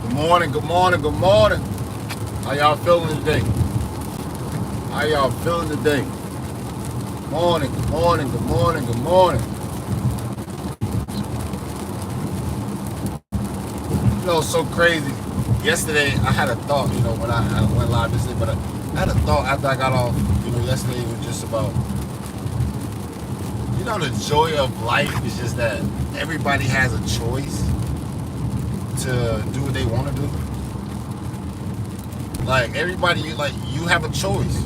Good morning, good morning, good morning. How y'all feeling today? How y'all feeling today? Morning, good morning, good morning, good morning. You know, it's so crazy. Yesterday, I had a thought, when I went live yesterday, but I had a thought after I got off, yesterday. It was just about, the joy of life is just that everybody has a choice to do what they want to do. Like, everybody, you have a choice.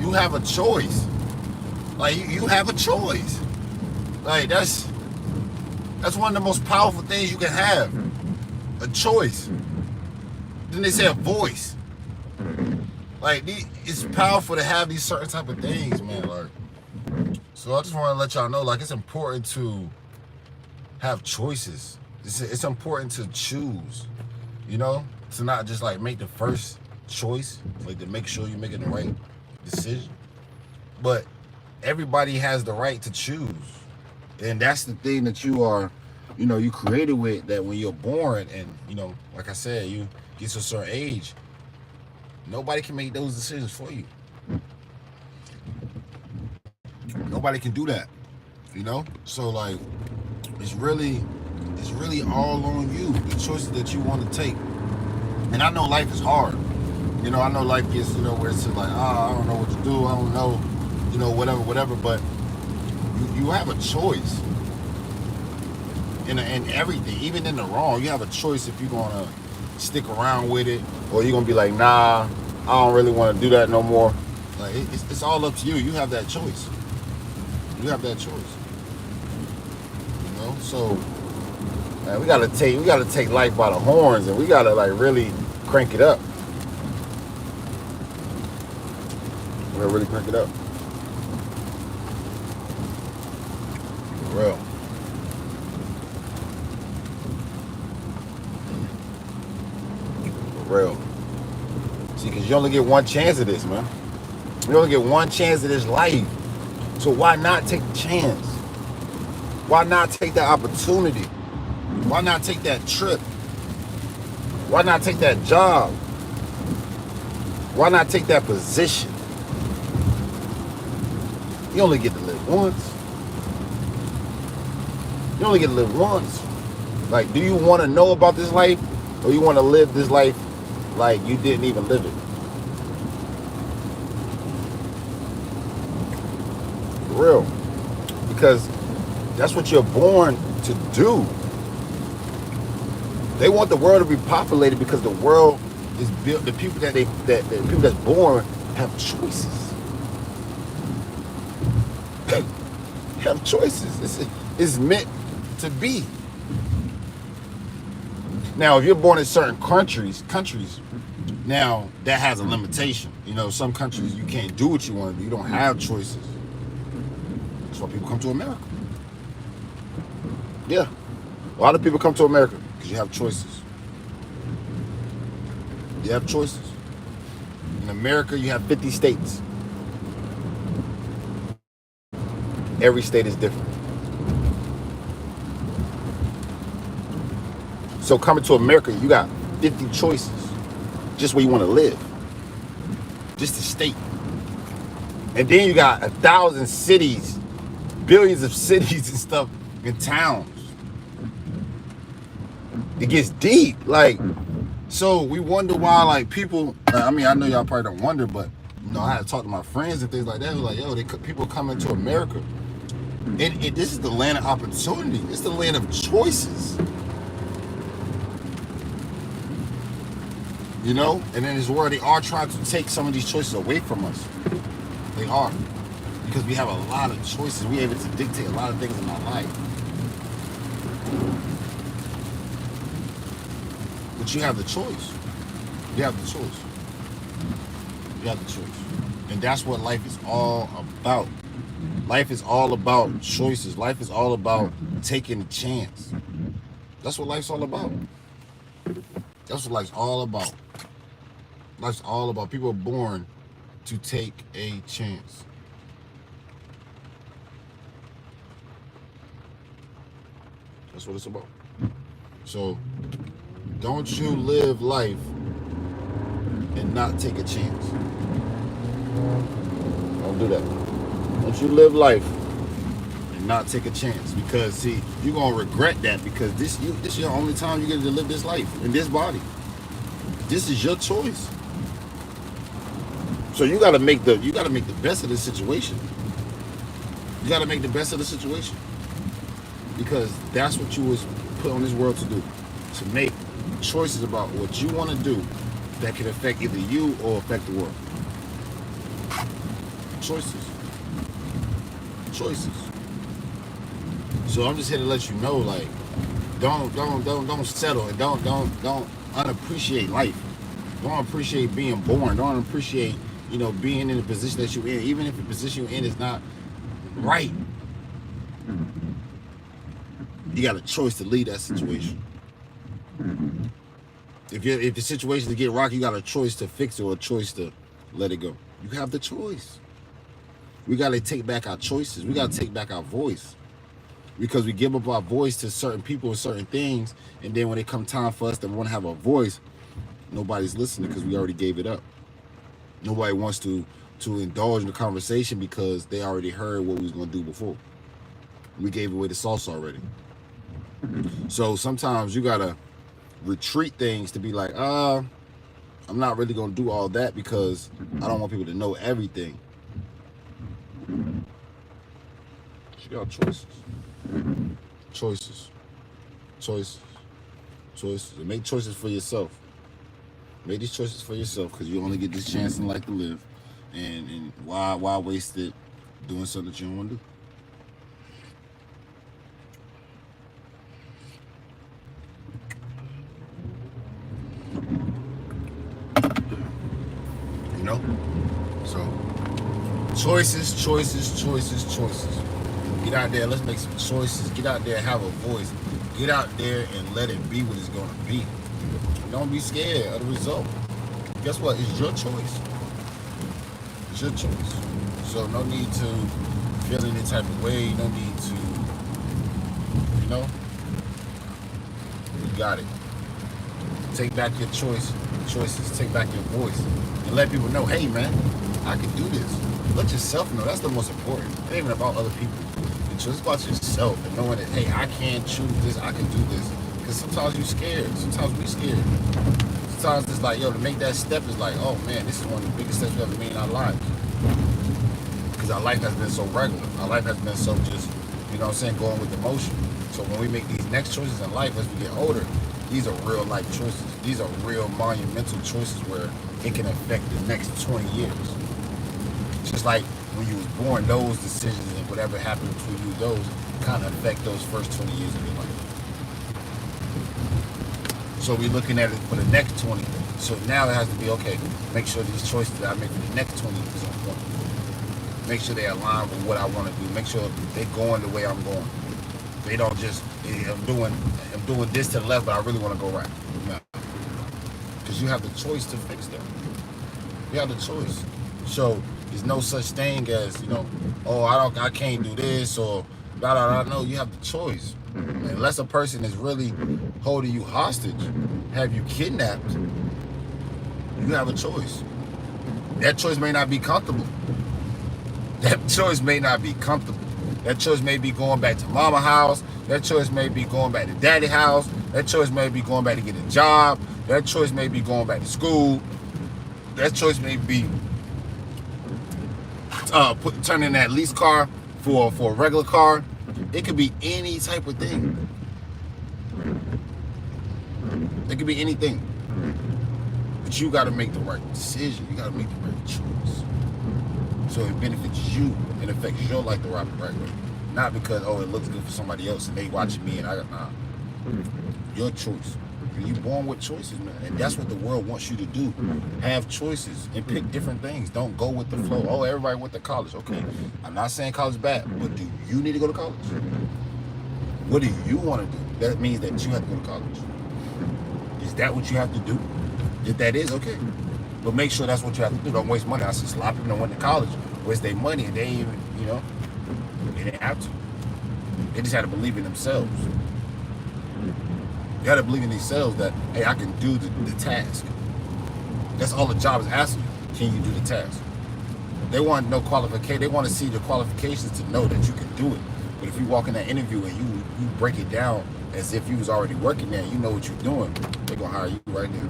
You have a choice. Like, you have a choice. Like, that's one of the most powerful things you can have. A choice. Then they say a voice. Like, it's powerful to have these certain type of things, man. Like, so I just want to let y'all know, like, it's important to have choices. It's important to choose, to not just like make the first choice, like to make sure you're making the right decision. But everybody has the right to choose, and that's the thing that you created with, that when you're born, and like I said, you get to a certain age, nobody can make those decisions for you. Nobody can do that, so like it's really all on you, the choices that you want to take. And I know life is hard. I know life gets, where it's like, I don't know what to do, I don't know, whatever, but you have a choice in everything, even in the wrong. You have a choice if you're gonna stick around with it, or you're gonna be like, nah, I don't really want to do that no more. Like, it's all up to you. You have that choice. You have that choice. So man, we gotta take life by the horns, and we gotta like really crank it up. We gotta really crank it up. For real. For real. See, because you only get one chance of this, man. You only get one chance of this life. So why not take the chance? Why not take that opportunity? Why not take that trip? Why not take that job? Why not take that position? You only get to live once. You only get to live once. Like, do you want to know about this life, or you want to live this life like you didn't even live it? For real. Because that's what you're born to do. They want the world to be populated because the world is built. The people the people that's born have choices. Have choices. It's meant to be. Now, if you're born in certain countries, now that has a limitation. Some countries you can't do what you want to do. You don't have choices. That's why people come to America. Yeah, a lot of people come to America because you have choices. You have choices. In America, you have 50 states. Every state is different. So coming to America, you got 50 choices just where you want to live. Just the state. And then you got 1,000 cities, billions of cities and stuff, and towns. It gets deep. Like, so we wonder why, like, people, I know y'all probably don't wonder, but, I had to talk to my friends and things like that. It was like, yo, people coming to America. And this is the land of opportunity. It's the land of choices. And in this world, they are trying to take some of these choices away from us. They are. Because we have a lot of choices. We're able to dictate a lot of things in our life. But you have the choice. You have the choice. You have the choice. And that's what life is all about. Life is all about choices. Life is all about taking a chance. That's what life's all about. That's what life's all about. Life's all about. People are born to take a chance. That's what it's about. So Don't you live life and not take a chance. Don't do that. Don't you live life and not take a chance, because see, you're gonna regret that, because this is your only time you get to live this life in this body. This is your choice. So you gotta make the best of the situation. You gotta make the best of the situation, because that's what you was put on this world to do, to make choices about what you want to do that can affect either you or affect the world. Choices. So I'm just here to let you know, like, don't settle, and don't unappreciate life. Don't appreciate being born. Don't appreciate, being in the position that you're in, even if the position you're in is not right. You got a choice to leave that situation. If the situation to get rocky, you got a choice to fix it or a choice to let it go. You have the choice. We got to take back our choices. We got to take back our voice, because we give up our voice to certain people and certain things, and then when it come time for us to want to have a voice, nobody's listening because we already gave it up. Nobody wants to indulge in the conversation because they already heard what we was going to do before. We gave away the sauce already. So sometimes you got to retreat things to be like, I'm not really going to do all that because I don't want people to know everything. You got choices. And make choices for yourself. Make these choices for yourself, because you only get this chance in life to live. And why waste it doing something that you don't want to do? So choices. Get out there, let's make some choices. Get out there, have a voice. Get out there and let it be what it's going to be. Don't be scared of the result. Guess what? It's your choice. It's your choice. So no need to feel any type of way. No need to, you got it. Take back your choices. Take back your voice. And let people know, hey, man, I can do this. Let yourself know. That's the most important. It ain't even about other people. It's just about yourself and knowing that, hey, I can choose this. I can do this. Because sometimes you're scared. Sometimes we're scared. Sometimes it's like, to make that step is like, oh, man, this is one of the biggest steps we ever made in our lives. Because our life has been so regular. Our life has been so just, going with the motion. So when we make these next choices in life as we get older, these are real life choices. These are real monumental choices where it can affect the next 20 years. Just like when you was born, those decisions and whatever happened between you, those kind of affect those first 20 years of your life. So we're looking at it for the next 20. So now it has to be, okay, make sure these choices that I make for the next 20 is on point. Make sure they align with what I want to do. Make sure they're going the way I'm going. They don't just, I'm doing this to the left, but I really want to go right. No. Because you have the choice to fix that. You have the choice. So there's no such thing as, I can't do this or blah, blah, blah. No, you have the choice. Unless a person is really holding you hostage, have you kidnapped, you have a choice. That choice may not be comfortable. That choice may be going back to mama house. That choice may be going back to daddy house. That choice may be going back to get a job. That choice may be going back to school. That choice may be turning that lease car for a regular car. It could be any type of thing. It could be anything. But you got to make the right decision. You got to make the right choice. So it benefits you and affects your life the right way. Not because, it looks good for somebody else and they watching me and I got, nah. Your choice. You're born with choices, man. And that's what the world wants you to do. Have choices and pick different things. Don't go with the flow. Oh, everybody went to college. Okay. I'm not saying college is bad, but do you need to go to college? What do you want to do? That means that you have to go to college. Is that what you have to do? If that is, okay. But make sure that's what you have to do. Don't waste money. I see a lot of people that went to college, waste their money, and they ain't even, they didn't have to. They just had to believe in themselves. You got to believe in themselves that, hey, I can do the task. That's all the job is asking you. Can you do the task? They want no qualification. They want to see the qualifications to know that you can do it. But if you walk in that interview and you break it down as if you was already working there and you know what you're doing, they're going to hire you right now.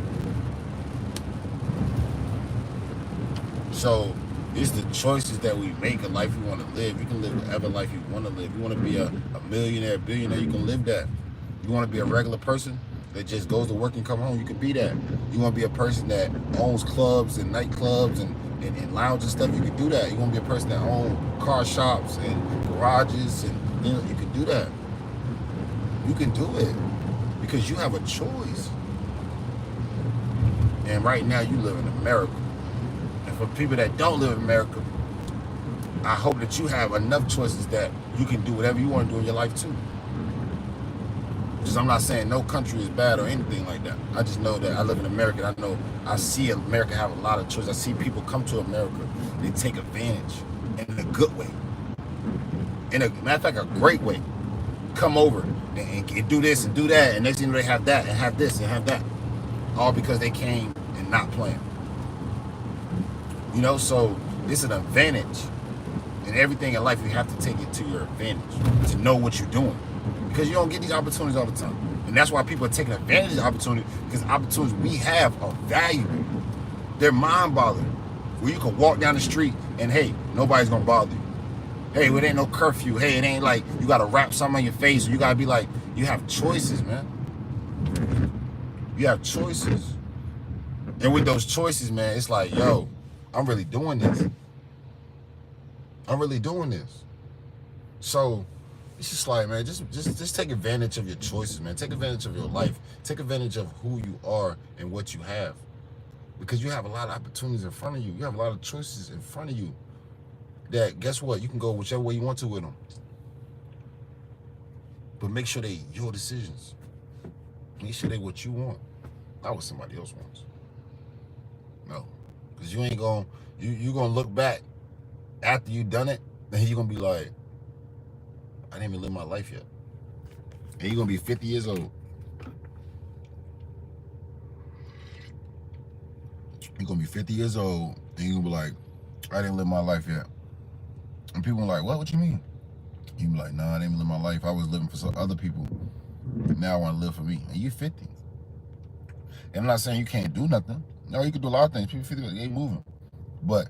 So it's the choices that we make, a life you want to live. You can live whatever life you want to live. You want to be a millionaire, billionaire, you can live that. You want to be a regular person that just goes to work and come home, you can be that. You want to be a person that owns clubs and nightclubs and lounge and stuff, you can do that. You want to be a person that owns car shops and garages, and you know, you can do that. You can do it because you have a choice. And right now you live in America. And for people that don't live in America, I hope that you have enough choices that you can do whatever you want to do in your life too. Because I'm not saying no country is bad or anything like that. I just know that I live in America. I know I see America have a lot of choices. I see people come to America, they take advantage in a good way. In a matter of fact, a great way. Come over and do this and do that, and next thing you know, they have that and have this and have that. All because they came and not planned. You know, so it's an advantage. In everything in life, you have to take it to your advantage, to know what you're doing. Because you don't get these opportunities all the time. And that's why people are taking advantage of the opportunity, because opportunities we have are valuable. They're mind-boggling. Where you can walk down the street and, hey, nobody's going to bother you. Hey, it ain't no curfew. Hey, it ain't like you got to wrap something on your face. Or you got to be like, you have choices, man. You have choices. And with those choices, man, it's like, yo, I'm really doing this. I'm really doing this. So it's just like, man, just take advantage of your choices, man. Take advantage of your life. Take advantage of who you are and what you have. Because you have a lot of opportunities in front of you. You have a lot of choices in front of you. That, guess what? You can go whichever way you want to with them. But make sure they your decisions. Make sure they what you want, not what somebody else wants. No. Because you ain't going, you going to look back after you done it, and you're going to be like, I didn't even live my life yet. And you're going to be 50 years old. You're going to be 50 years old, and you're going to be like, I didn't live my life yet. And people are like, what you mean? You be like, nah, I didn't live my life. I was living for some other people. Now I want to live for me. And you're 50. And I'm not saying you can't do nothing. No, you can do a lot of things. People 50, they ain't moving. But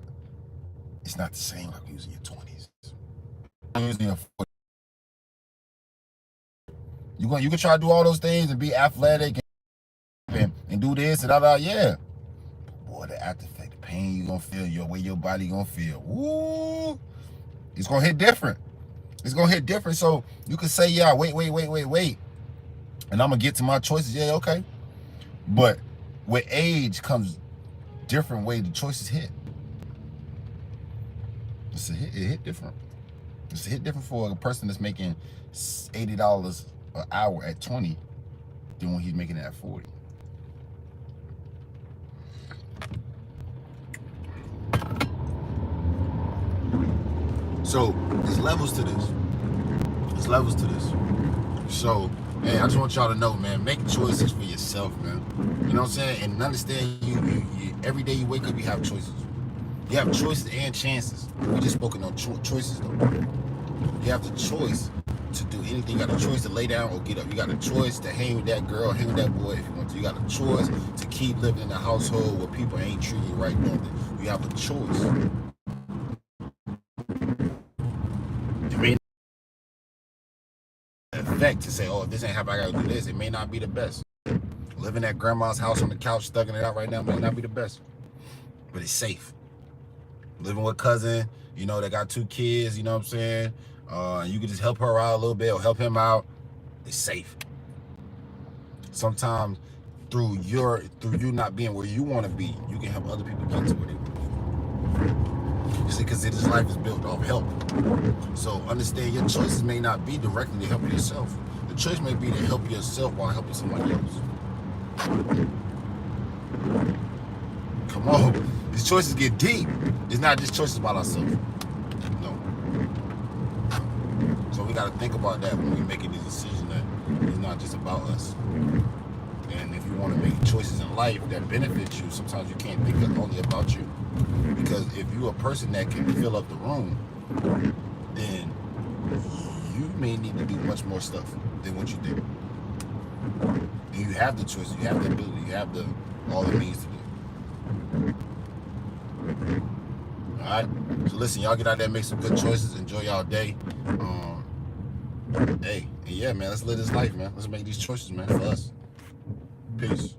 it's not the same like using your 20s. Using your 40s. You can try to do all those things and be athletic and do this and that, yeah. Boy, the after effect, the pain you gonna feel, your way your body gonna feel. Woo! It's gonna hit different. It's gonna hit different. So you can say, yeah, wait. And I'm gonna get to my choices. Yeah, okay. But with age comes different way the choices hit. It hit different. It's a hit different for a person that's making $80 an hour at 20 than when he's making it at 40. So there's levels to this. There's levels to this. So, hey, I just want y'all to know, man, make choices for yourself, man. You know what I'm saying? And understand you every day you wake up, you have choices. You have choices and chances. We just spoken on choices, though. You have the choice to do anything. You got a choice to lay down or get up. You got a choice to hang with that girl, hang with that boy if you want to. You got a choice to keep living in a household where people ain't treating you right now. You have a choice. It may not affect to say, oh, if this ain't how I gotta do this, it may not be the best. Living at grandma's house on the couch, stuck in it out right now may not be the best. But it's safe. Living with cousin, you know, they got 2 kids, you know what I'm saying? You can just help her out a little bit or help him out. It's safe. Sometimes through you not being where you want to be, you can help other people get to where they want to be. You see, because this life is built off help. So understand your choices may not be directly to help yourself. The choice may be to help yourself while helping somebody else. Come on. These choices get deep. It's not just choices about ourselves. No. So we got to think about that when we're making these decisions, that it's not just about us. you want to make choices in life that benefit you, sometimes you can't think only about you. Because if you're a person that can fill up the room, then you may need to do much more stuff than what you think. And you have the choice, you have the ability, you have all the means to do. Alright? So listen, y'all get out there, make some good choices, enjoy y'all day. Hey, and yeah, man, let's live this life, man. Let's make these choices, man, for us. Peace.